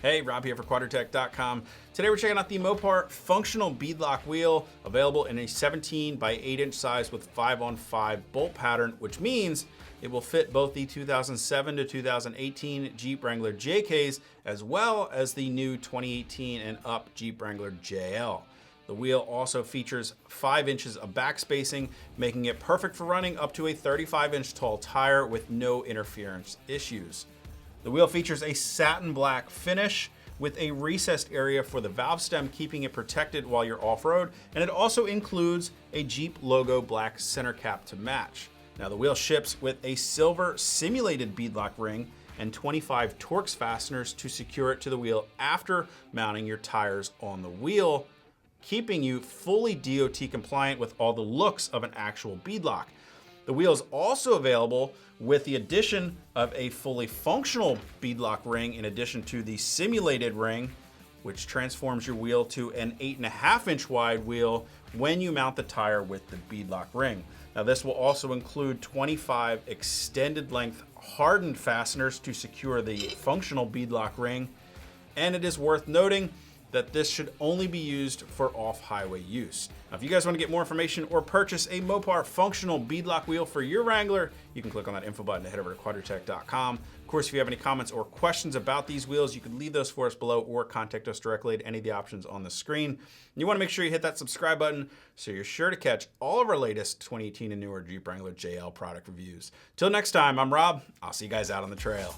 Hey, Rob here for Quadratec.com. Today we're checking out the Mopar Functional Beadlock Wheel, available in a 17 by 8-inch size with 5-on-5 bolt pattern, which means it will fit both the 2007 to 2018 Jeep Wrangler JKs, as well as the new 2018 and up Jeep Wrangler JL. The wheel also features 5 inches of back spacing, making it perfect for running up to a 35-inch tall tire with no interference issues. The wheel features a satin black finish with a recessed area for the valve stem, keeping it protected while you're off-road, and it also includes a Jeep logo black center cap to match. Now the wheel ships with a silver simulated beadlock ring and 25 Torx fasteners to secure it to the wheel after mounting your tires on the wheel, keeping you fully DOT compliant with all the looks of an actual beadlock. The wheel is also available with the addition of a fully functional beadlock ring in addition to the simulated ring, which transforms your wheel to an 8.5-inch wide wheel when you mount the tire with the beadlock ring. Now this will also include 25 extended length hardened fasteners to secure the functional beadlock ring, and it is worth noting that this should only be used for off-highway use. Now, if you guys want to get more information or purchase a Mopar Functional Beadlock Wheel for your Wrangler, you can click on that info button to head over to Quadratec.com. Of course, if you have any comments or questions about these wheels, you can leave those for us below or contact us directly at any of the options on the screen. And you want to make sure you hit that subscribe button so you're sure to catch all of our latest 2018 and newer Jeep Wrangler JL product reviews. Till next time, I'm Rob. I'll see you guys out on the trail.